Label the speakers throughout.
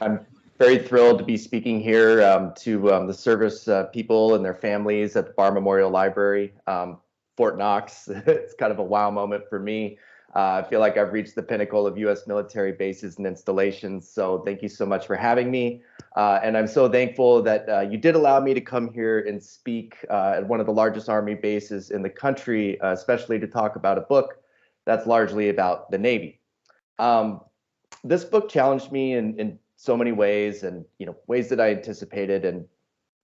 Speaker 1: I'm very thrilled to be speaking here to the service people and their families at the Barr Memorial Library, Fort Knox. It's kind of a wow moment for me. I feel like I've reached the pinnacle of U.S. military bases and installations. So thank you so much for having me. And I'm so thankful that you did allow me to come here and speak at one of the largest Army bases in the country, especially to talk about a book that's largely about the Navy. Um, this book challenged me in so many ways, and ways that I anticipated, and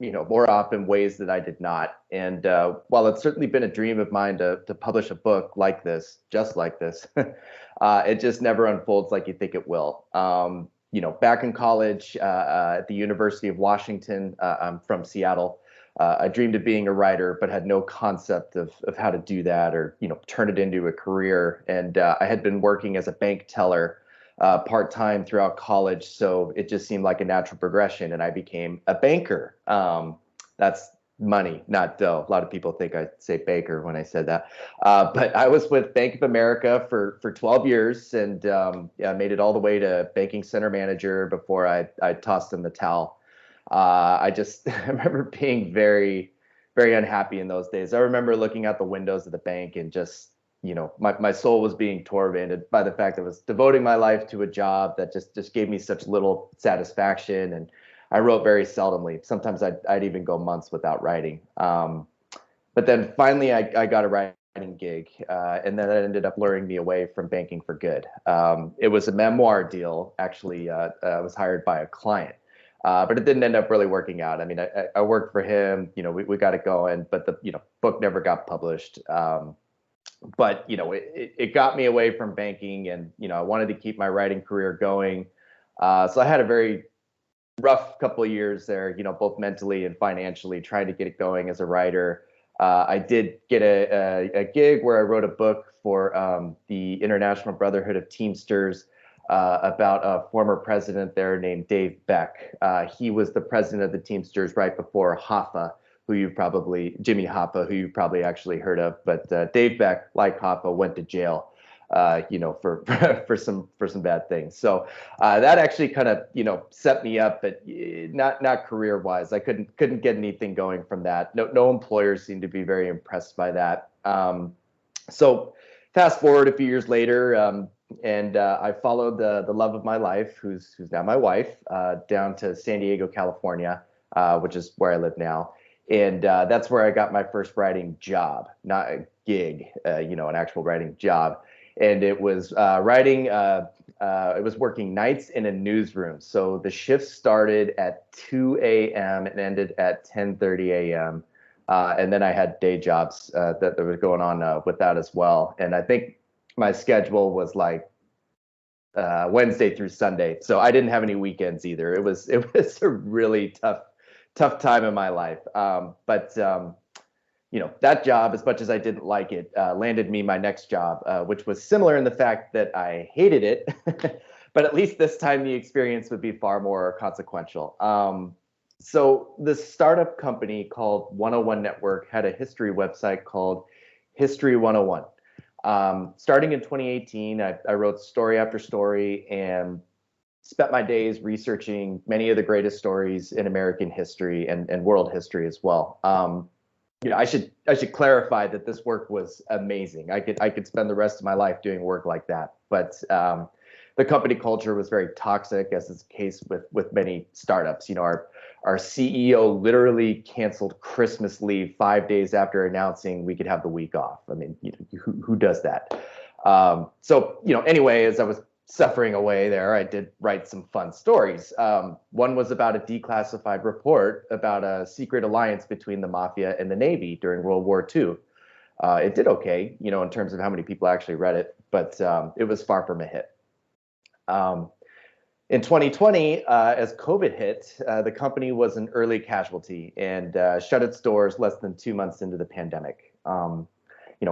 Speaker 1: more often ways that I did not. And while it's certainly been a dream of mine to publish a book like this, just like this, it just never unfolds like you think it will. Back in college at the University of Washington, I'm from Seattle. I dreamed of being a writer, but had no concept of how to do that or turn it into a career. And I had been working as a bank teller part time throughout college, so it just seemed like a natural progression, and I became a banker. That's money, not dough. A lot of people think I say baker when I said that, but I was with Bank of America for 12 years, and yeah, made it all the way to banking center manager before I tossed in the towel. I just I remember being very unhappy in those days. I remember looking out the windows of the bank and just my soul was being tormented by the fact that I was devoting my life to a job that just gave me such little satisfaction. And I wrote very seldomly. Sometimes I'd even go months without writing. But then finally I got a writing gig, and then it ended up luring me away from banking for good. It was a memoir deal, actually. I was hired by a client. But it didn't end up really working out. I mean, I worked for him. We got it going, but the book never got published. But it got me away from banking, and I wanted to keep my writing career going. So I had a very rough couple of years there, both mentally and financially, trying to get it going as a writer. I did get a gig where I wrote a book for the International Brotherhood of Teamsters, about a former president there named Dave Beck. He was the president of the Teamsters right before Hoffa, Jimmy Hoffa, who you've probably actually heard of. But Dave Beck, like Hoffa, went to jail, for for some bad things. So that actually kind of set me up, but not career wise. I couldn't get anything going from that. No employers seemed to be very impressed by that. So fast forward a few years later, and I followed the love of my life, who's now my wife, down to San Diego, California, which is where I live now. And that's where I got my first writing job, not a gig, an actual writing job. And it was writing. It was working nights in a newsroom. So the shift started at 2 a.m. and ended at 10:30 a.m. And then I had day jobs that were going on with that as well. And I think my schedule was like Wednesday through Sunday, so I didn't have any weekends either. It was a really tough time in my life. But that job, as much as I didn't like it, landed me my next job, which was similar in the fact that I hated it, but at least this time the experience would be far more consequential. So the startup company called 101 Network had a history website called History 101. Starting in 2018, I wrote story after story and spent my days researching many of the greatest stories in American history and world history as well. I should clarify that this work was amazing. I could spend the rest of my life doing work like that, but the company culture was very toxic, as is the case with many startups. Our CEO literally canceled Christmas leave 5 days after announcing we could have the week off. I mean, who does that? Anyway, as I was suffering away there, I did write some fun stories. One was about a declassified report about a secret alliance between the Mafia and the Navy during World War II. It did okay, in terms of how many people actually read it, but it was far from a hit. In 2020, as COVID hit, the company was an early casualty and shut its doors less than 2 months into the pandemic.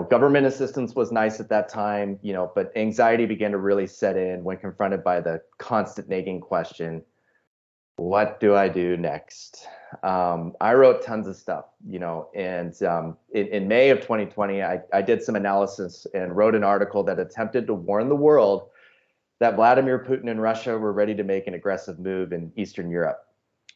Speaker 1: Government assistance was nice at that time, but anxiety began to really set in when confronted by the constant nagging question, what do I do next? I wrote tons of stuff, and in May of 2020, I did some analysis and wrote an article that attempted to warn the world that Vladimir Putin and Russia were ready to make an aggressive move in Eastern Europe.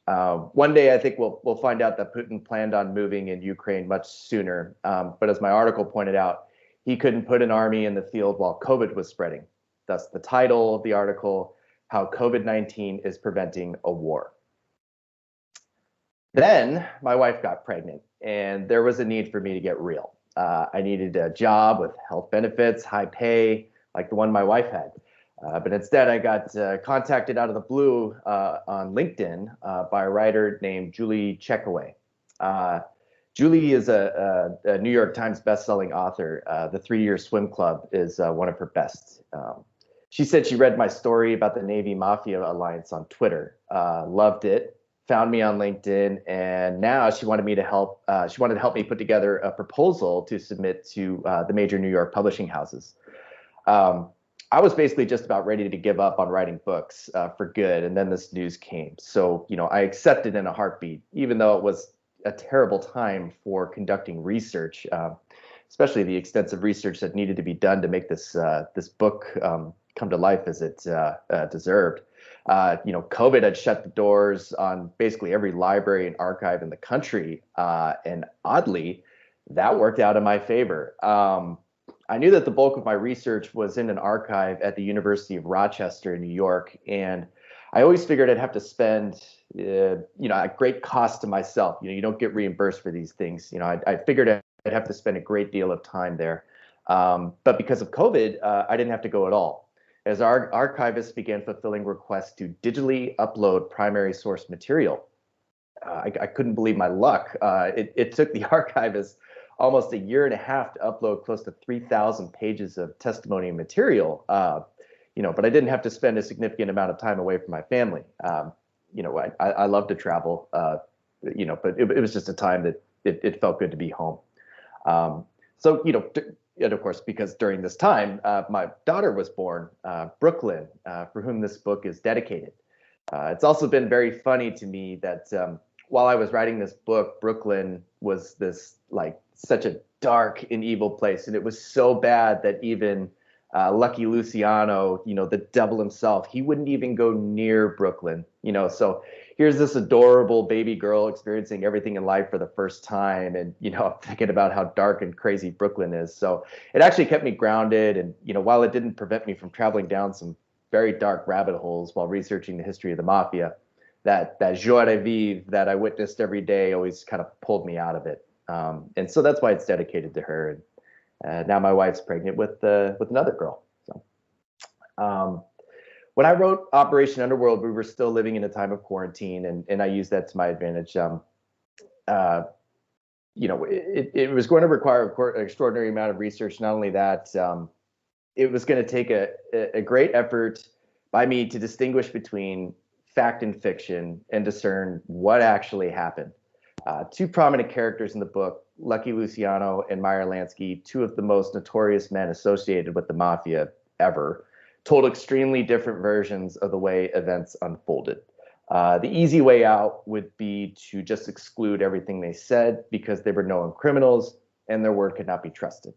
Speaker 1: One day, I think we'll find out that Putin planned on moving in Ukraine much sooner. But as my article pointed out, he couldn't put an army in the field while COVID was spreading. Thus, the title of the article, How COVID-19 is Preventing a War. Then my wife got pregnant, and there was a need for me to get real. I needed a job with health benefits, high pay, like the one my wife had. But instead, I got contacted out of the blue on LinkedIn by a writer named Julie Checkaway. Julie is a New York Times bestselling author. The 3-Year Swim Club is one of her best. She said she read my story about the Navy Mafia alliance on Twitter, loved it, found me on LinkedIn, and now she wanted me to help. She wanted to help me put together a proposal to submit to the major New York publishing houses. I was basically just about ready to give up on writing books for good, and then this news came. So, I accepted in a heartbeat, even though it was a terrible time for conducting research, especially the extensive research that needed to be done to make this book come to life as it deserved. COVID had shut the doors on basically every library and archive in the country, and oddly, that worked out in my favor. I knew that the bulk of my research was in an archive at the University of Rochester in New York, and I always figured I'd have to spend, at great cost to myself. You don't get reimbursed for these things. I figured I'd have to spend a great deal of time there, but because of COVID, I didn't have to go at all. As our archivists began fulfilling requests to digitally upload primary source material, I couldn't believe my luck. It took the archivists almost a year and a half to upload close to 3,000 pages of testimony and material, but I didn't have to spend a significant amount of time away from my family. I love to travel, but it was just a time that it felt good to be home. And of course, because during this time, my daughter was born, Brooklyn, for whom this book is dedicated. It's also been very funny to me that while I was writing this book, Brooklyn was this such a dark and evil place. And it was so bad that even Lucky Luciano, the devil himself, he wouldn't even go near Brooklyn. So here's this adorable baby girl experiencing everything in life for the first time. And, I'm thinking about how dark and crazy Brooklyn is. So it actually kept me grounded. And, while it didn't prevent me from traveling down some very dark rabbit holes while researching the history of the mafia, that joie de vivre that I witnessed every day always kind of pulled me out of it. And so that's why it's dedicated to her. And now my wife's pregnant with another girl. So when I wrote Operation Underworld, we were still living in a time of quarantine, and I used that to my advantage. It was going to require an extraordinary amount of research. Not only that, it was going to take a great effort by me to distinguish between fact and fiction and discern what actually happened. Two prominent characters in the book, Lucky Luciano and Meyer Lansky, two of the most notorious men associated with the mafia ever, told extremely different versions of the way events unfolded. The easy way out would be to just exclude everything they said because they were known criminals and their word could not be trusted.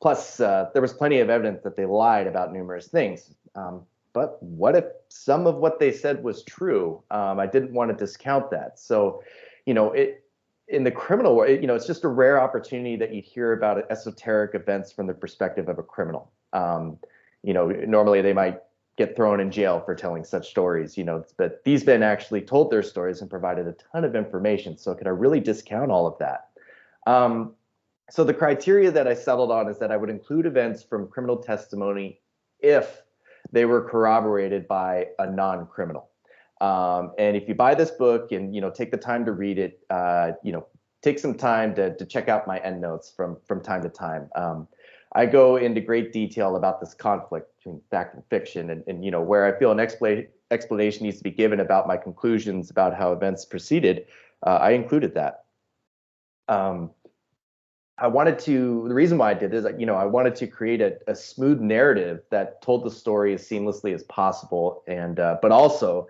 Speaker 1: Plus, there was plenty of evidence that they lied about numerous things. But what if some of what they said was true? I didn't want to discount that. So, in the criminal world, it's just a rare opportunity that you'd hear about esoteric events from the perspective of a criminal. Normally they might get thrown in jail for telling such stories, but these men actually told their stories and provided a ton of information. So could I really discount all of that? So the criteria that I settled on is that I would include events from criminal testimony if they were corroborated by a non-criminal. And if you buy this book and, take the time to read it, take some time to check out my endnotes from time to time. I go into great detail about this conflict between fact and fiction and where I feel an explanation needs to be given about my conclusions about how events proceeded. I included that. The reason why I did this, I wanted to create a smooth narrative that told the story as seamlessly as possible, and but also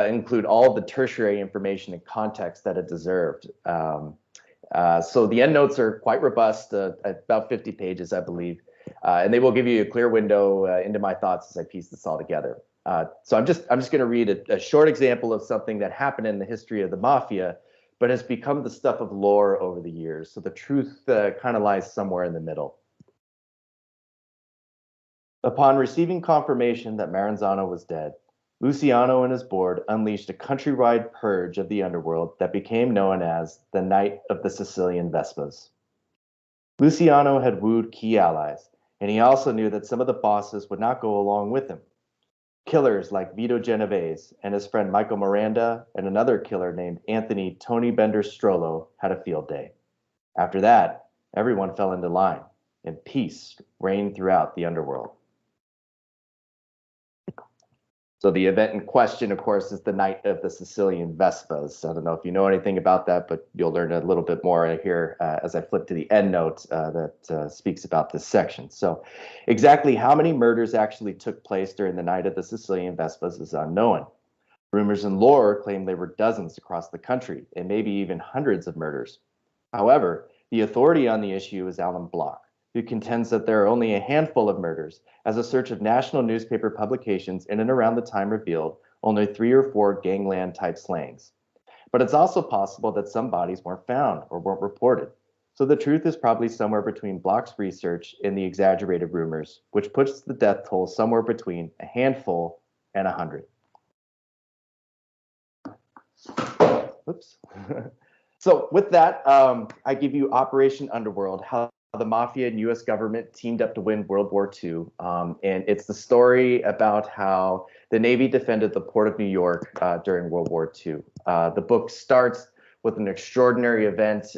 Speaker 1: include all of the tertiary information and context that it deserved. So the endnotes are quite robust, at about 50 pages, I believe. And they will give you a clear window into my thoughts as I piece this all together. So I'm just going to read a short example of something that happened in the history of the mafia, but has become the stuff of lore over the years. So the truth kind of lies somewhere in the middle. Upon receiving confirmation that Maranzano was dead, Luciano and his board unleashed a countrywide purge of the underworld that became known as the Night of the Sicilian Vespas. Luciano had wooed key allies, and he also knew that some of the bosses would not go along with him. Killers like Vito Genovese and his friend Michael Miranda and another killer named Anthony Tony Bender Strollo had a field day. After that, everyone fell into line, and peace reigned throughout the underworld. So the event in question, of course, is the Night of the Sicilian Vespas. I don't know if you know anything about that, but you'll learn a little bit more here as I flip to the end note that speaks about this section. So exactly how many murders actually took place during the Night of the Sicilian Vespas is unknown. Rumors and lore claim there were dozens across the country and maybe even hundreds of murders. However, the authority on the issue is Alan Block, who contends that there are only a handful of murders, as a search of national newspaper publications in and around the time revealed only 3 or 4 gangland-type slangs. But it's also possible that some bodies weren't found or weren't reported. So the truth is probably somewhere between Block's research and the exaggerated rumors, which puts the death toll somewhere between a handful and 100. Oops. So with that, I give you Operation Underworld, how the Mafia and U.S. government teamed up to win World War II. And it's the story about how the Navy defended the port of New York during World War II. The book starts with an extraordinary event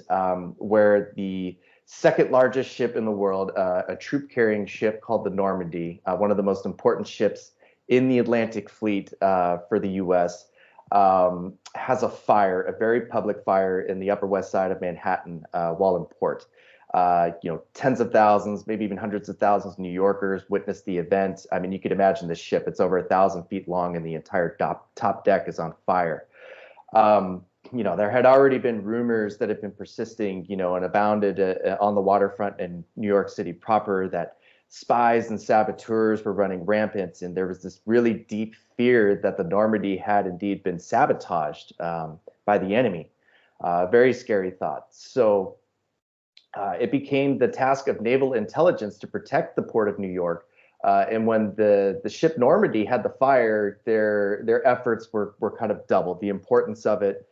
Speaker 1: where the second largest ship in the world, a troop-carrying ship called the Normandy, one of the most important ships in the Atlantic Fleet for the U.S., has a fire, a very public fire in the Upper West Side of Manhattan while in port. Tens of thousands, maybe even hundreds of thousands of New Yorkers witnessed the event. I mean, you could imagine this ship. It's over 1,000 feet long, and the entire top deck is on fire. There had already been rumors that had been persisting, and abounded on the waterfront in New York City proper that spies and saboteurs were running rampant, and there was this really deep fear that the Normandy had indeed been sabotaged by the enemy. Very scary thought. So it became the task of naval intelligence to protect the port of New York. And when the ship Normandy had the fire, their efforts were kind of doubled. The importance of it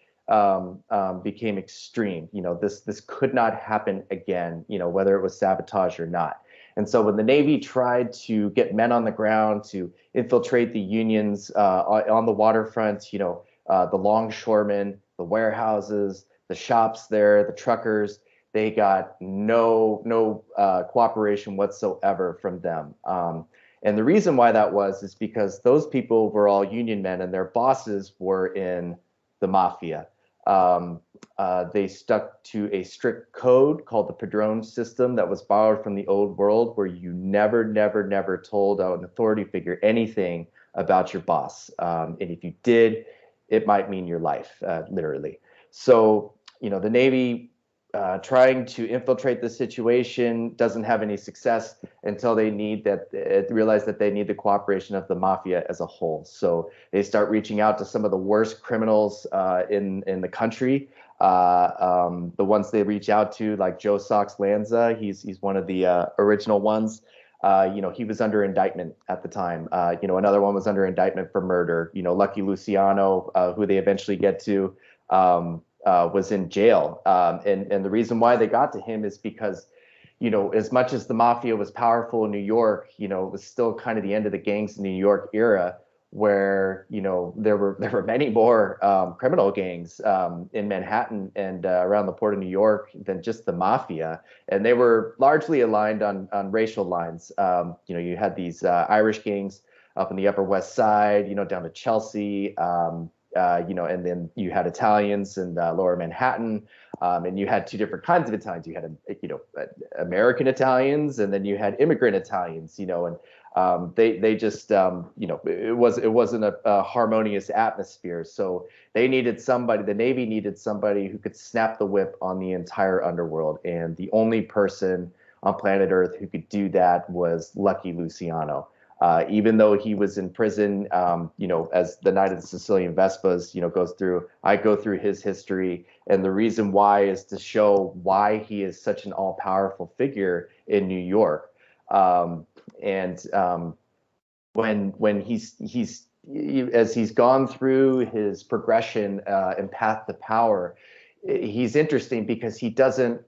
Speaker 1: became extreme. This could not happen again, whether it was sabotage or not. And so when the Navy tried to get men on the ground to infiltrate the Unions on the waterfront, the longshoremen, the warehouses, the shops there, the truckers, they got no cooperation whatsoever from them. And the reason why that is because those people were all Union men and their bosses were in the Mafia. They stuck to a strict code called the Padrone system that was borrowed from the old world, where you never told an authority figure anything about your boss. And if you did, it might mean your life, literally. So, the Navy trying to infiltrate the situation doesn't have any success until they realize that they need the cooperation of the Mafia as a whole. So they start reaching out to some of the worst criminals in the country. The ones they reach out to, like Joe Sox Lanza, he's one of the original ones. He was under indictment at the time. Another one was under indictment for murder. Lucky Luciano, who they eventually get to, was in jail. And the reason why they got to him is because, as much as the Mafia was powerful in New York, it was still kind of the end of the gangs in the New York era, where, there were many more criminal gangs in Manhattan and around the port of New York than just the Mafia. And they were largely aligned on racial lines. You had these Irish gangs up in the Upper West Side, down to Chelsea, and then you had Italians in Lower Manhattan, and you had two different kinds of Italians. You had, American Italians, and then you had immigrant Italians, and they just, it wasn't a harmonious atmosphere. So they needed somebody, the Navy needed somebody who could snap the whip on the entire underworld. And the only person on planet Earth who could do that was Lucky Luciano. Even though he was in prison, as the Knight of the Sicilian Vespas, goes through, I go through his history. And the reason why is to show why he is such an all-powerful figure in New York. When as he's gone through his progression and path to power, he's interesting because he doesn't,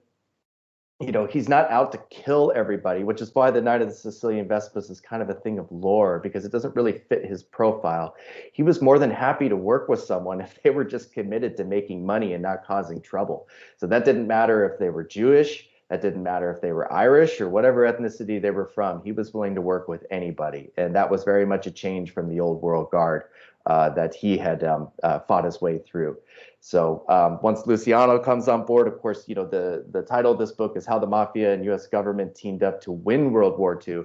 Speaker 1: he's not out to kill everybody, which is why the Knight of the Sicilian Vespas is kind of a thing of lore, because it doesn't really fit his profile. He was more than happy to work with someone if they were just committed to making money and not causing trouble. So that didn't matter if they were Jewish, that didn't matter if they were Irish or whatever ethnicity they were from. He was willing to work with anybody. And that was very much a change from the old world guard that he had fought his way through. So once Luciano comes on board, of course, the title of this book is How the Mafia and U.S. Government Teamed Up to Win World War II.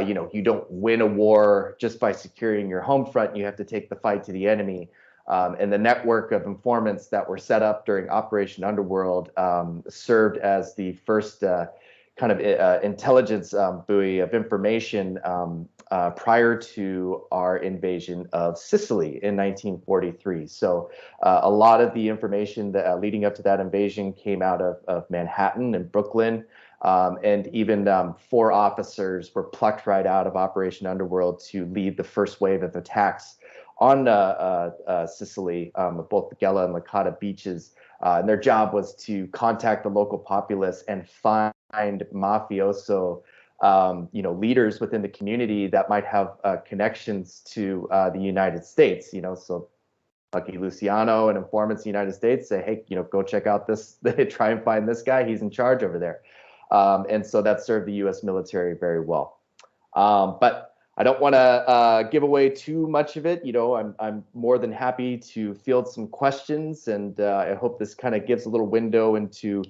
Speaker 1: You don't win a war just by securing your home front. You have to take the fight to the enemy. And the network of informants that were set up during Operation Underworld served as the first kind of intelligence buoy of information prior to our invasion of Sicily in 1943. So a lot of the information that, leading up to that invasion came out of Manhattan and Brooklyn. And even 4 officers were plucked right out of Operation Underworld to lead the first wave of attacks on Sicily, both the Gela and Licata beaches. And their job was to contact the local populace and find mafioso leaders within the community that might have connections to the United States. So Lucky Luciano and informants in the United States say, hey, go check out this, try and find this guy, he's in charge over there. And so that served the U.S. military very well. But I don't want to give away too much of it. I'm more than happy to field some questions, and I hope this kind of gives a little window into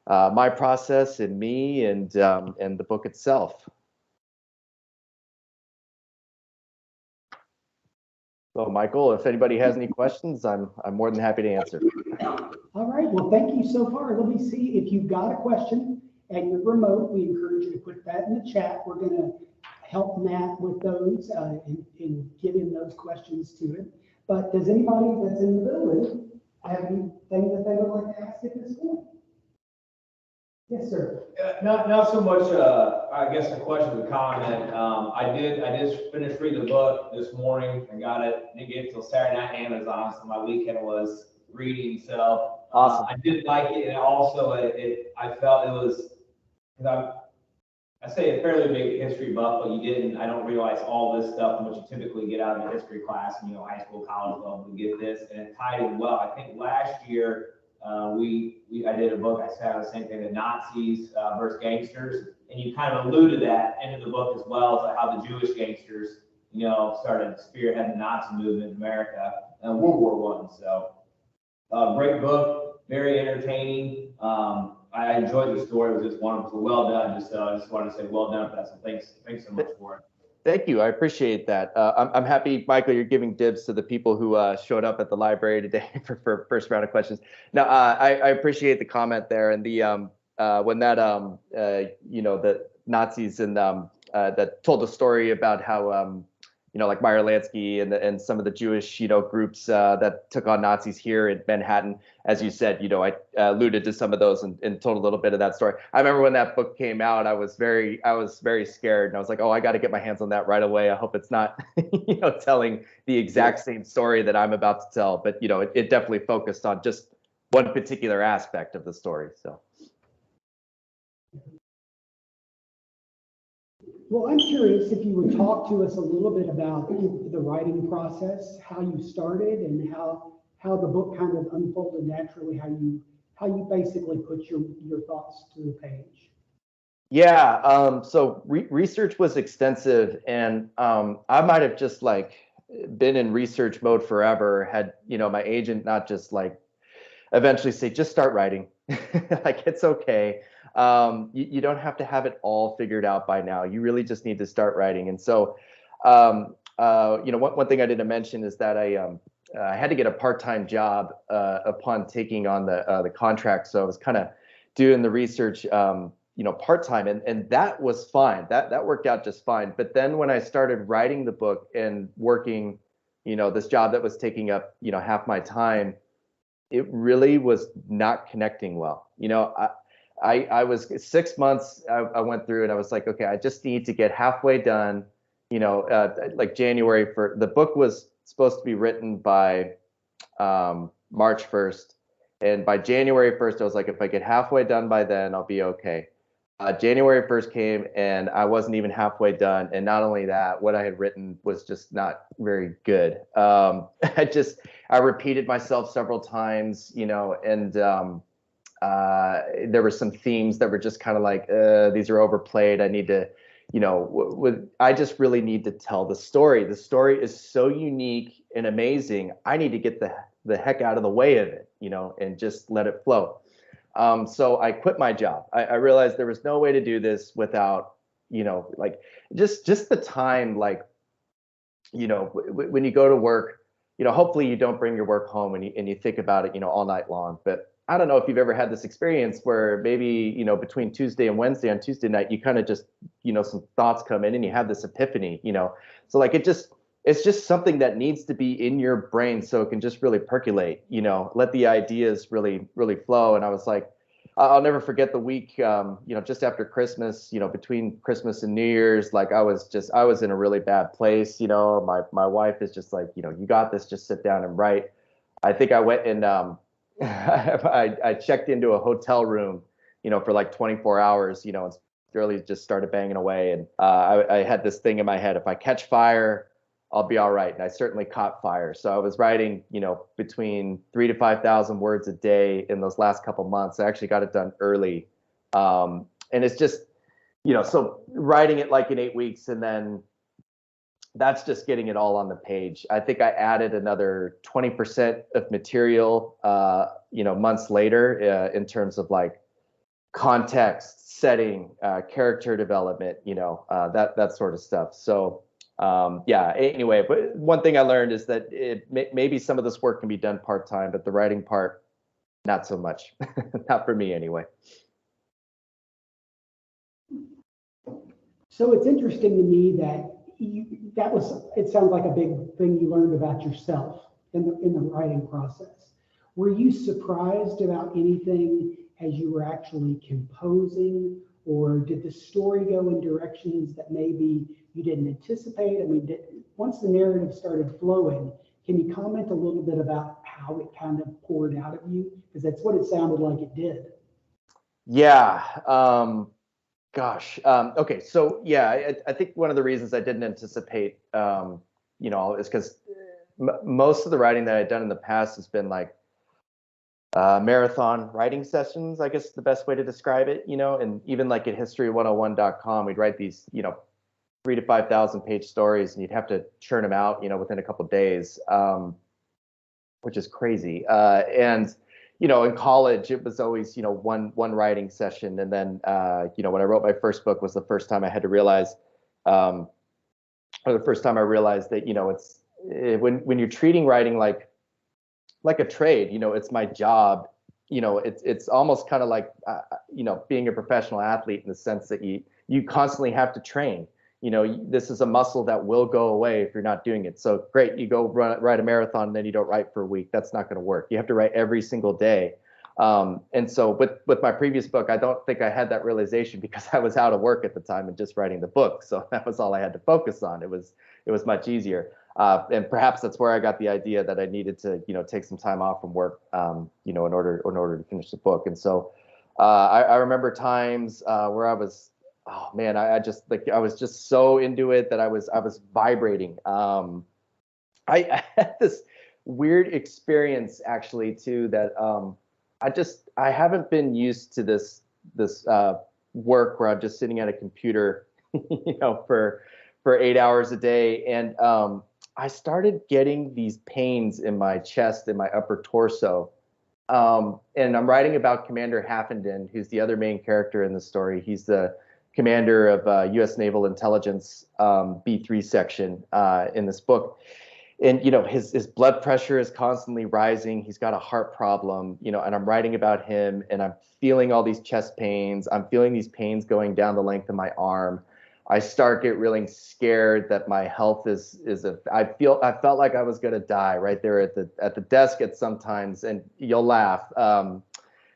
Speaker 1: my process and me and the book itself. So, Michael, if anybody has any questions, I'm more than happy to answer.
Speaker 2: All right. Well, thank you so far. Let me see if you've got a question and you're remote. We encourage you to put that in the chat. We're going to help Matt with those and get in those questions to him. But does anybody that's in the building have anything that they would like to ask at this point? Yes, sir.
Speaker 3: Not so much, I guess, a question or comment. I just finished reading the book this morning. I got it. Didn't get it till Saturday night on Amazon, so my weekend was reading. So
Speaker 1: awesome.
Speaker 3: I did like it, and also I felt it was, I say a fairly big history buff, but I don't realize all this stuff and what you typically get out of a history class, high school, college level, to get this, and it tied in well. I think last year I did a book, I said the same thing, the Nazis versus gangsters, and you kind of alluded that into the book as well, as how the Jewish gangsters, started spearheading the Nazi movement in America in World War I. So great book, very entertaining. I enjoyed the story. It was just wonderful. Well done. I just wanted to say well done for that. So thanks so much for it.
Speaker 1: Thank you. I appreciate that. I'm happy, Michael, you're giving dibs to the people who showed up at the library today for first round of questions. Now, I appreciate the comment there. And the when that the Nazis and that told the story about how like Meyer Lansky and some of the Jewish groups that took on Nazis here in Manhattan. As you said, I alluded to some of those and told a little bit of that story. I remember when that book came out, I was very scared, and I was like, oh, I got to get my hands on that right away. I hope it's not telling the exact same story that I'm about to tell. But it definitely focused on just one particular aspect of the story. So.
Speaker 2: Well, I'm curious if you would talk to us a little bit about the writing process, how you started, and how the book kind of unfolded naturally, how you basically put your thoughts to the page.
Speaker 1: Yeah, so research was extensive, and I might have just been in research mode forever, had my agent not just eventually say, just start writing. It's okay. You don't have to have it all figured out by now. You really just need to start writing. And so, one thing I didn't mention is that I had to get a part-time job upon taking on the contract. So I was kind of doing the research part-time, and that was fine. That worked out just fine. But then when I started writing the book and working, this job that was taking up, half my time, it really was not connecting well. I was 6 months, I went through and I was like, okay, I just need to get halfway done, like January the book was supposed to be written by March 1st. And by January 1st, I was like, if I get halfway done by then, I'll be okay. January 1st came and I wasn't even halfway done. And not only that, what I had written was just not very good. I repeated myself several times, and there were some themes that were just kind of like, these are overplayed. I need to, I just really need to tell the story. The story is so unique and amazing. I need to get the heck out of the way of it, and just let it flow. So I quit my job. I realized there was no way to do this without, like just the time, like, when you go to work, hopefully you don't bring your work home and you think about it, all night long. But I don't know if you've ever had this experience where maybe, between Tuesday and Wednesday, on Tuesday night, you kind of just, some thoughts come in and you have this epiphany, so like it's just something that needs to be in your brain so it can just really percolate, let the ideas really, really flow. And I was like, I'll never forget the week, just after Christmas, between Christmas and New Year's, like I was in a really bad place. My wife is just like, you got this, just sit down and write. I think I went and I checked into a hotel room, for like 24 hours, and really just started banging away. And I had this thing in my head: if I catch fire, I'll be all right. And I certainly caught fire. So I was writing, between 3,000 to 5,000 words a day in those last couple months. I actually got it done early. And it's just, so writing it like in 8 weeks, and then that's just getting it all on the page. I think I added another 20% of material, months later, in terms of like context, setting, character development, that sort of stuff. So anyway, but one thing I learned is that maybe some of this work can be done part-time, but the writing part, not so much. Not for me anyway.
Speaker 2: So it's interesting to me that it sounds like a big thing you learned about yourself in the writing process. Were you surprised about anything as you were actually composing, or did the story go in directions that maybe you didn't anticipate? I mean, once the narrative started flowing, can you comment a little bit about how it kind of poured out of you? Because that's what it sounded like it did.
Speaker 1: Yeah. Okay. So yeah, I think one of the reasons I didn't anticipate, is because most of the writing that I'd done in the past has been like marathon writing sessions, I guess the best way to describe it, and even like at history101.com, we'd write these, 3,000 to 5,000 page stories, and you'd have to churn them out, within a couple of days, which is crazy. And in college, it was always, one writing session. And then, when I wrote my first book was the first time I had to realize, or the first time I realized that, when you're treating writing like a trade, it's my job, it's almost kind of like, being a professional athlete, in the sense that you constantly have to train. This is a muscle that will go away if you're not doing it. So great, you go write a marathon and then you don't write for a week. That's not going to work. You have to write every single day. And so with my previous book, I don't think I had that realization, because I was out of work at the time and just writing the book. So that was all I had to focus on. It was much easier. And perhaps that's where I got the idea that I needed to, take some time off from work, in order to finish the book. And so I remember times where I was, oh man, I was just so into it that I was vibrating. I had this weird experience actually too, that I haven't been used to this work where I'm just sitting at a computer, for 8 hours a day. And I started getting these pains in my chest and my upper torso. And I'm writing about Commander Haffenden, who's the other main character in the story. He's the commander of U.S. Naval Intelligence B3 section in this book. and his blood pressure is constantly rising. He's got a heart problem, and I'm writing about him, and I'm feeling all these chest pains. I'm feeling these pains going down the length of my arm. I start get really scared that my health I felt like I was going to die right there at the desk at sometimes, and you'll laugh.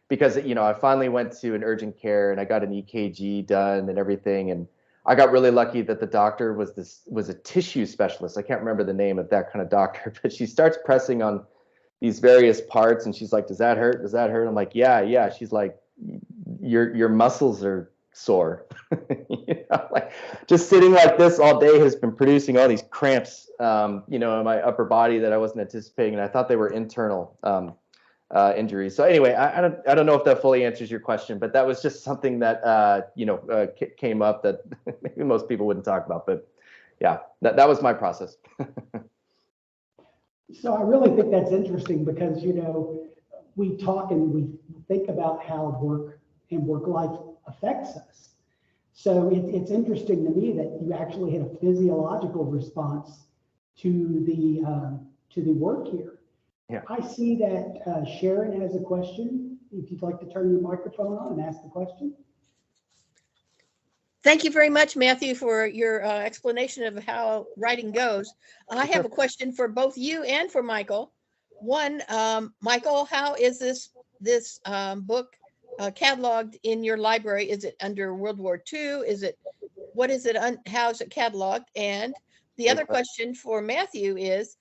Speaker 1: Because I finally went to an urgent care and I got an EKG done and everything, and I got really lucky that the doctor was a tissue specialist. I can't remember the name of that kind of doctor, but she starts pressing on these various parts and she's like, "Does that hurt? Does that hurt?" I'm like, "Yeah." She's like, "Your muscles are sore." Like just sitting like this all day has been producing all these cramps, in my upper body that I wasn't anticipating, and I thought they were internal injuries. So anyway, I don't know if that fully answers your question, but that was just something that came up that maybe most people wouldn't talk about. But yeah, that was my process.
Speaker 2: So I really think that's interesting because we talk and we think about how work and work life affects us. So it's interesting to me that you actually had a physiological response to the work here.
Speaker 1: Yeah.
Speaker 2: I see that Sharon has a question. If you'd like to turn your microphone on and ask the question.
Speaker 4: Thank you very much, Matthew, for your explanation of how writing goes. I have a question for both you and for Michael. One, Michael, how is this book cataloged in your library? Is it under World War II? What is it? How is it cataloged? And the other question for Matthew is,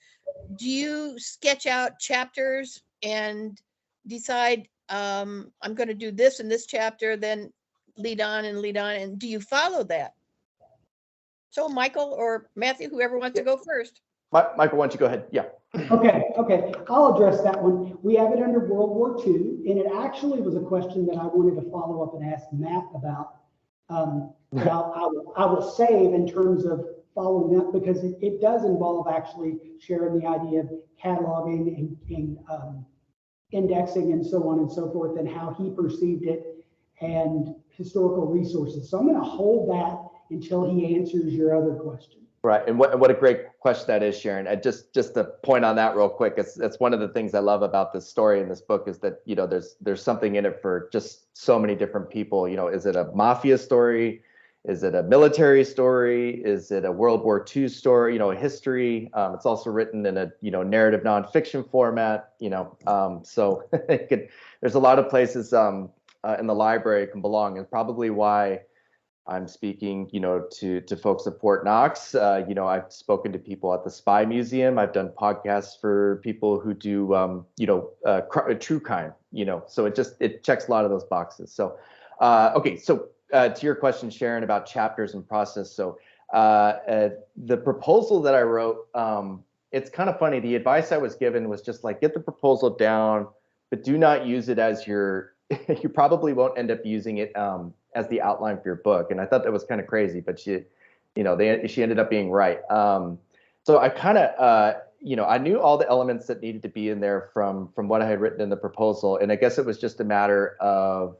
Speaker 4: do you sketch out chapters and decide I'm going to do this in this chapter, then lead on, and do you follow that? So Michael or Matthew, whoever wants to go first.
Speaker 1: Michael, why don't you go ahead? Yeah.
Speaker 2: Okay. I'll address that one. We have it under World War II, and it actually was a question that I wanted to follow up and ask Matt about. I will save in terms of following up because it does involve actually sharing the idea of cataloging and indexing and so on and so forth, and how he perceived it and historical resources. So I'm going to hold that until he answers your other question.
Speaker 1: Right, and what a great question that is, Sharon. Just to point on that real quick, that's one of the things I love about this story in this book is that there's something in it for just so many different people. Is it a mafia story? Is it a military story? Is it a World War II story? A history. It's also written in a narrative nonfiction format. So there's a lot of places in the library it can belong, and probably why I'm speaking, to folks at Fort Knox. I've spoken to people at the Spy Museum. I've done podcasts for people who do, true crime. So it checks a lot of those boxes. So, okay. So to your question, Sharon, about chapters and process. So the proposal that I wrote, it's kind of funny. The advice I was given was just like, get the proposal down, but do not use it as you probably won't end up using it as the outline for your book. And I thought that was kind of crazy, but she ended up being right. So I kind of, I knew all the elements that needed to be in there from what I had written in the proposal. And I guess it was just a matter of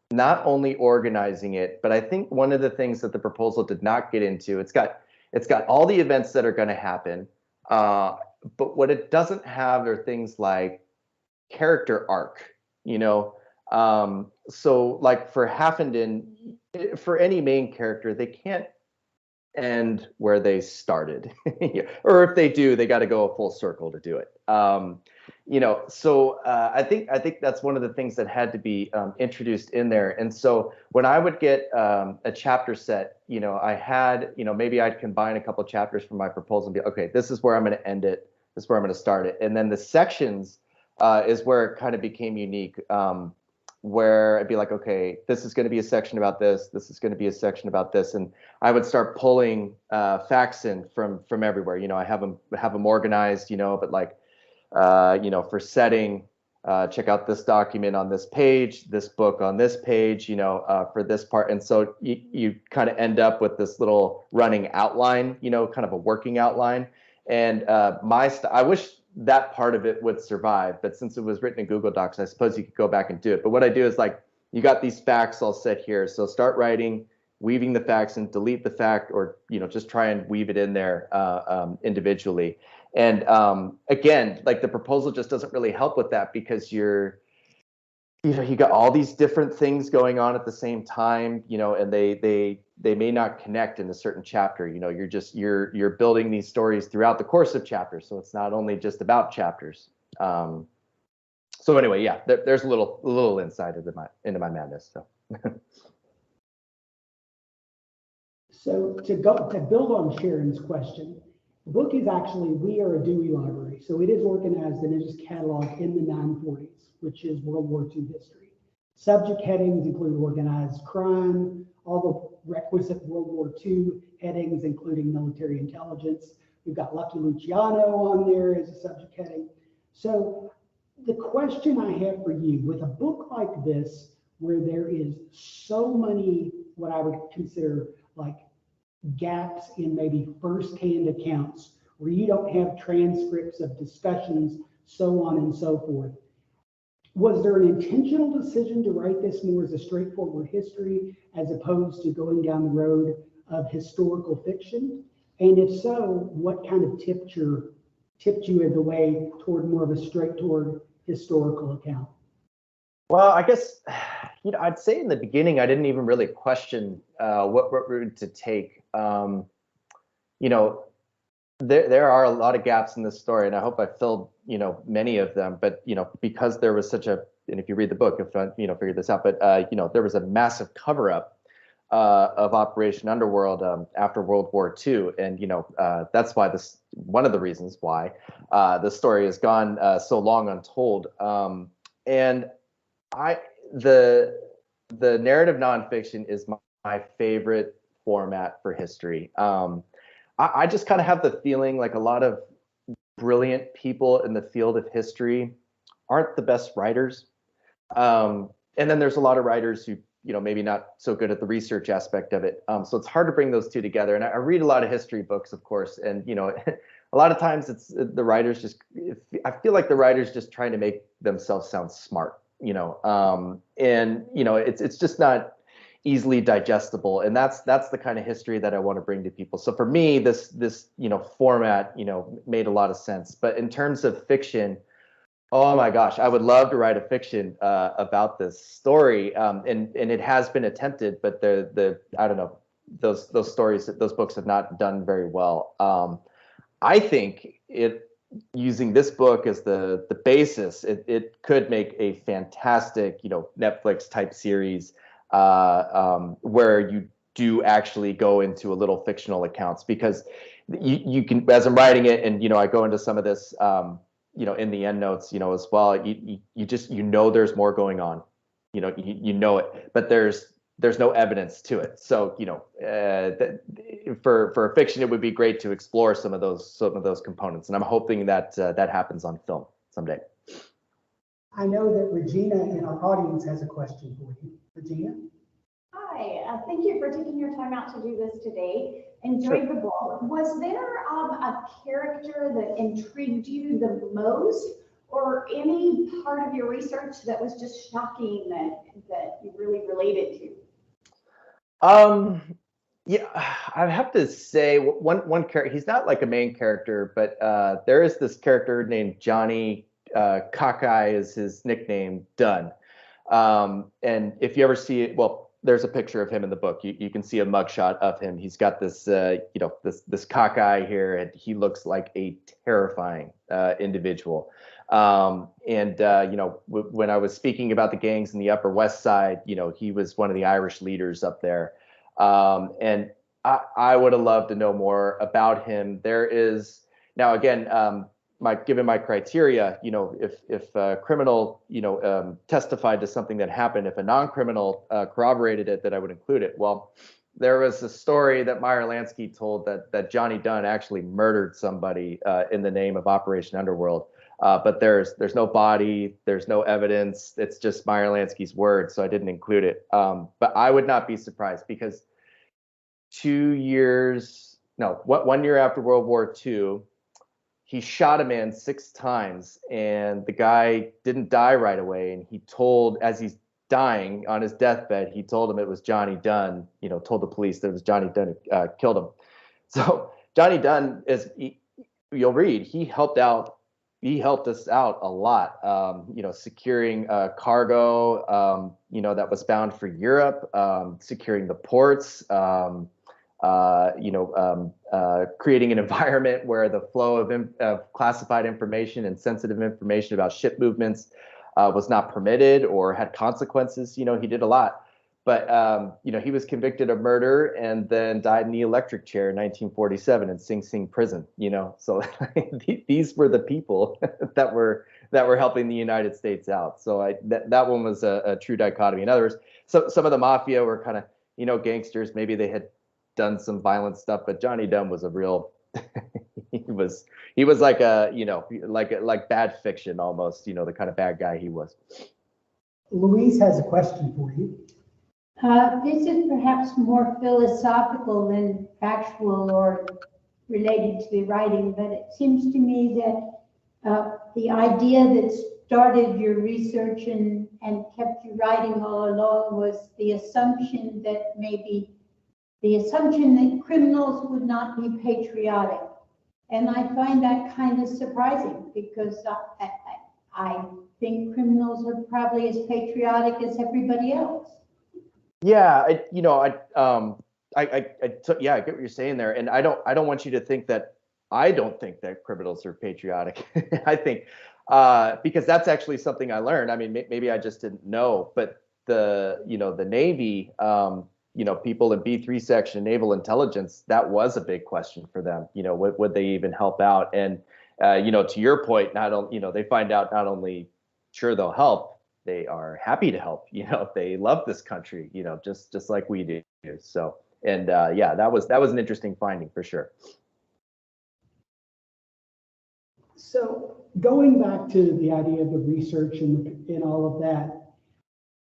Speaker 1: not only organizing it, but I think one of the things that the proposal did not get into, it's got all the events that are going to happen. But what it doesn't have are things like character arc, so like for Haffenden, for any main character, they can't end where they started, or if they do, they got to go a full circle to do it. So I think that's one of the things that had to be introduced in there. And so when I would get a chapter set, I had, maybe I'd combine a couple of chapters from my proposal and be, okay, this is where I'm going to end it. This is where I'm going to start it. And then the sections is where it kind of became unique, where I'd be like, okay, this is going to be a section about this. This is going to be a section about this. And I would start pulling facts in from everywhere. I have them organized, but like, for setting, check out this document on this page, this book on this page, for this part. And so you kind of end up with this little running outline, kind of a working outline. And I wish that part of it would survive, but since it was written in Google Docs, I suppose you could go back and do it. But what I do is like, you got these facts all set here. So start writing, weaving the facts and delete the fact, or just try and weave it in there individually. And again, like the proposal just doesn't really help with that, because you got all these different things going on at the same time, and they may not connect in a certain chapter. You're building these stories throughout the course of chapters, so it's not only just about chapters. So anyway, yeah, there's a little insight into my madness. So.
Speaker 2: So to build on Sharon's question, the book is actually, we are a Dewey Library, so it is organized in its catalog in the 940s, which is World War II history. Subject headings include organized crime, all the requisite World War II headings, including military intelligence. We've got Lucky Luciano on there as a subject heading. So the question I have for you, with a book like this, where there is so many, what I would consider like gaps in maybe first-hand accounts, where you don't have transcripts of discussions, so on and so forth. Was there an intentional decision to write this more as a straightforward history, as opposed to going down the road of historical fiction? And if so, what kind of tipped you in the way toward more of a straight toward historical account?
Speaker 1: Well, I guess, I'd say in the beginning, I didn't even really question what route to take. There are a lot of gaps in this story, and I hope I filled, many of them. But, because there was such and if you read the book, if figure this out, but, there was a massive cover up of Operation Underworld after World War II. And, that's why one of the reasons why the story has gone so long untold. And the narrative nonfiction is my favorite format for history. I just kind of have the feeling like a lot of brilliant people in the field of history aren't the best writers. And then there's a lot of writers who, maybe not so good at the research aspect of it. So it's hard to bring those two together. And I read a lot of history books, of course, and, a lot of times it's the writers I feel like the writers just trying to make themselves sound smart, it's just not easily digestible. And that's the kind of history that I want to bring to people. So for me, this format, made a lot of sense. But in terms of fiction, oh my gosh, I would love to write a fiction about this story. And it has been attempted, but I don't know, those books have not done very well. I think using this book as the basis, it could make a fantastic, Netflix type series where you do actually go into a little fictional accounts, because you can, as I'm writing it, and I go into some of this in the end notes as well, you just there's more going on, it, but there's no evidence to it. So for a fiction, it would be great to explore some of those components, and I'm hoping that that happens on film someday.
Speaker 2: I know that Regina in our audience has a question for you. Regina?
Speaker 5: Hi, thank you for taking your time out to do this today. Enjoyed the book. Was there a character that intrigued you the most, or any part of your research that was just shocking that you really related to?
Speaker 1: Yeah, I have to say one character. He's not like a main character, but there is this character named Johnny. Cockeye is his nickname, Dunn. And if you ever see it, well, there's a picture of him in the book. You can see a mugshot of him. He's got this, this cockeye here, and he looks like a terrifying individual. When I was speaking about the gangs in the Upper West Side, he was one of the Irish leaders up there. And I would have loved to know more about him. There is now, again, given my criteria, if a criminal, testified to something that happened, if a non-criminal corroborated it, that I would include it. Well, there was a story that Meyer Lansky told that Johnny Dunn actually murdered somebody in the name of Operation Underworld. But there's no body, there's no evidence. It's just Meyer Lansky's word, so I didn't include it. But I would not be surprised, because 1 year after World War II, he shot a man 6 times, and the guy didn't die right away. And he told, as he's dying on his deathbed, he told him it was Johnny Dunn, told the police that it was Johnny Dunn who killed him. So Johnny Dunn you'll read, he helped us out a lot, securing cargo, that was bound for Europe, securing the ports, creating an environment where the flow of classified information and sensitive information about ship movements was not permitted or had consequences. He did a lot. But, he was convicted of murder and then died in the electric chair in 1947 in Sing Sing prison, So these were the people that were helping the United States out. So that one was a true dichotomy. In other words, some of the mafia were kind of, gangsters. Maybe they had done some violent stuff, but Johnny Dunn was a real, he was like like bad fiction almost, the kind of bad guy he was.
Speaker 2: Louise has a question for you.
Speaker 6: This is perhaps more philosophical than factual or related to the writing, but it seems to me that the idea that started your research and kept you writing all along was the assumption that criminals would not be patriotic. And I find that kind of surprising because I think criminals are probably as patriotic as everybody else.
Speaker 1: Yeah, I get what you're saying there, and I don't want you to think that I don't think that criminals are patriotic. I think because that's actually something I learned. I mean, maybe I just didn't know, but the Navy, people in B3 section, naval intelligence, that was a big question for them. Would they even help out? And to your point, they find out not only sure they'll help, they are happy to help. They love this country, just like we do. So, and that was an interesting finding for sure.
Speaker 2: So going back to the idea of the research and all of that,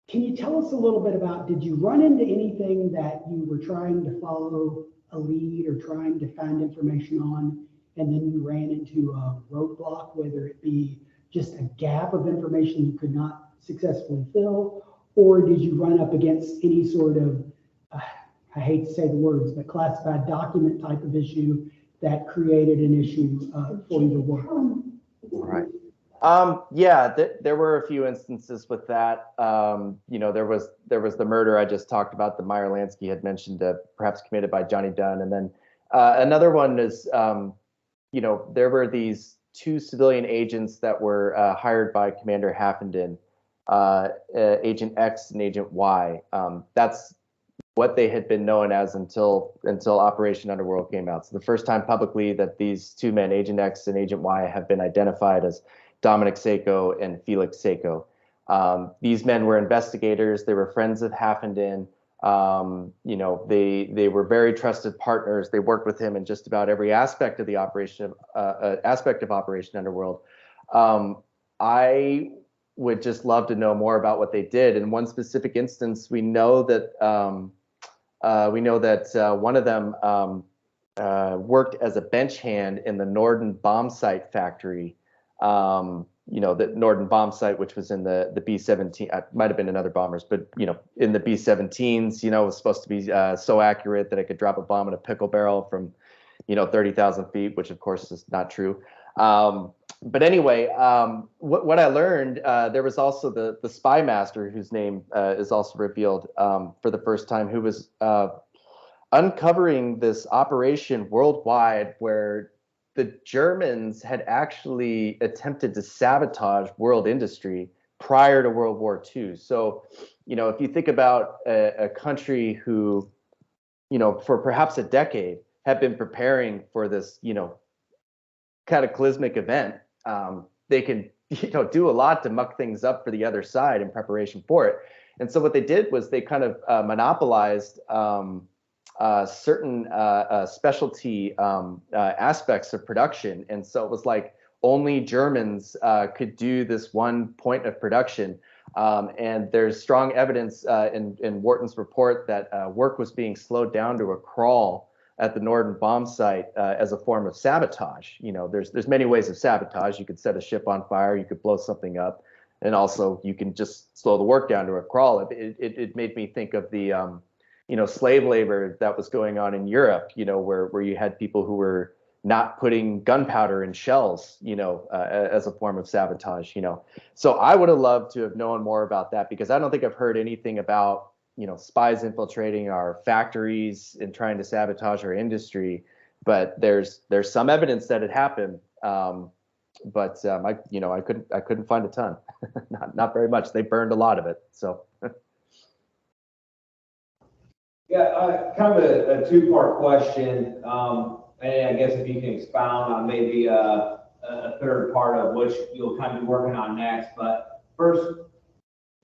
Speaker 2: can you tell us a little bit about, did you run into anything that you were trying to follow a lead or trying to find information on, and then you ran into a roadblock, whether it be just a gap of information you could not successfully fill, or did you run up against any sort of, I hate to say the words, but classified document type of issue that created an issue for your work?
Speaker 1: All right. There were a few instances with that. There was the murder I just talked about, the Meyer Lansky had mentioned, perhaps committed by Johnny Dunn. And then another one is, there were these two civilian agents that were hired by Commander Haffenden, Agent X and Agent Y. That's what they had been known as until Operation Underworld came out. So the first time publicly that these two men, Agent X and Agent Y, have been identified as Dominic Seiko and Felix Seiko. These men were investigators. They were friends of Haffenden. They were very trusted partners. They worked with him in just about every aspect of the Operation Underworld. I would just love to know more about what they did. In one specific instance, we know that one of them worked as a bench hand in the Norden bomb sight factory. The Norden bomb sight, which was in the B-17, might have been in other bombers, but in the B-17s, it was supposed to be so accurate that it could drop a bomb in a pickle barrel from 30,000 feet, which of course is not true. But anyway, what I learned, there was also the spy master, whose name is also revealed for the first time, who was uncovering this operation worldwide where the Germans had actually attempted to sabotage world industry prior to World War II. So, if you think about a country who, for perhaps a decade have been preparing for this, cataclysmic event, they can, do a lot to muck things up for the other side in preparation for it. And so what they did was they kind of monopolized certain specialty aspects of production. And so it was like only Germans could do this one point of production. And there's strong evidence in Wharton's report that work was being slowed down to a crawl at the Norden bomb site as a form of sabotage. There's many ways of sabotage. You could set a ship on fire, you could blow something up. and also you can just slow the work down to a crawl. It made me think of the slave labor that was going on in Europe, where you had people who were not putting gunpowder in shells, as a form of sabotage, So I would have loved to have known more about that, because I don't think I've heard anything about, spies infiltrating our factories and trying to sabotage our industry. But there's some evidence that it happened. But I couldn't find a ton, not very much. They burned a lot of it. So.
Speaker 3: Yeah, kind of a two-part question. And I guess if you can expound on maybe a third part of which you'll kind of be working on next. But first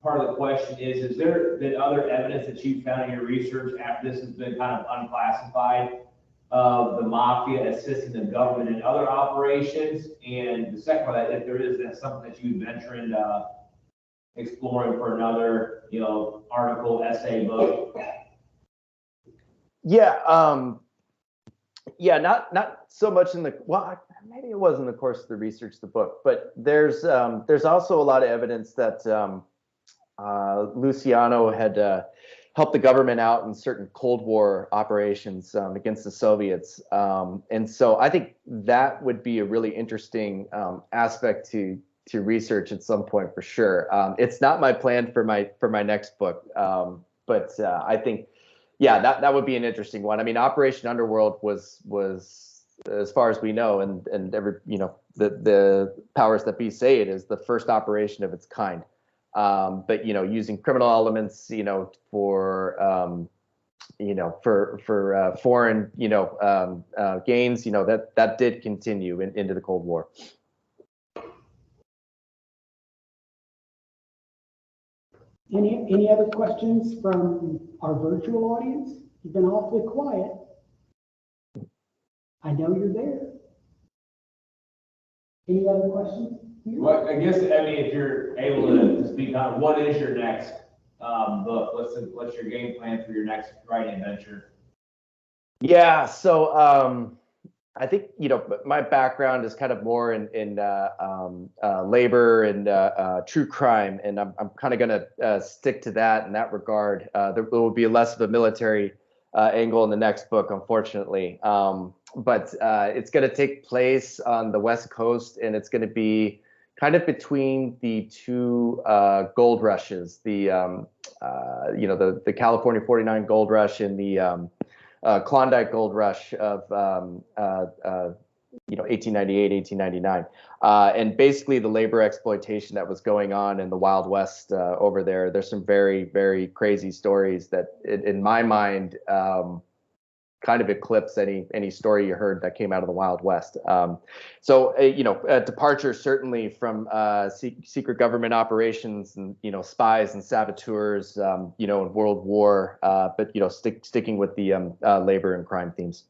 Speaker 3: part of the question is there been other evidence that you've found in your research after this has been kind of unclassified of the Mafia assisting the government in other operations? And the second part, if there is, that's something that you venture into exploring for another, article, essay, book?
Speaker 1: Yeah. Yeah, not so much maybe it was in the course of the research of the book, but there's also a lot of evidence that Luciano had helped the government out in certain Cold War operations against the Soviets, and so I think that would be a really interesting aspect to research at some point for sure. It's not my plan for my next book, but I think. Yeah, that would be an interesting one. I mean, Operation Underworld was as far as we know, and every the powers that be say it is the first operation of its kind. But using criminal elements, for foreign gains, that did continue into the Cold War.
Speaker 2: Any other questions from our virtual audience? You've been awfully quiet. I know you're there. Any other questions?
Speaker 3: Well, I guess, if you're able to speak on what is your next book? What's your game plan for your next writing adventure?
Speaker 1: Yeah, so I think my background is kind of more in labor and true crime, and I'm kind of going to stick to that in that regard. There will be less of a military angle in the next book, unfortunately, but it's going to take place on the West Coast, and it's going to be kind of between the two gold rushes, the California 49 gold rush and the Klondike gold rush of 1898, 1899, and basically the labor exploitation that was going on in the Wild West over there. There's some very, very crazy stories that, in my mind, kind of eclipse any story you heard that came out of the Wild West. So a departure certainly from secret government operations and spies and saboteurs, in World War, but sticking with the labor and crime themes.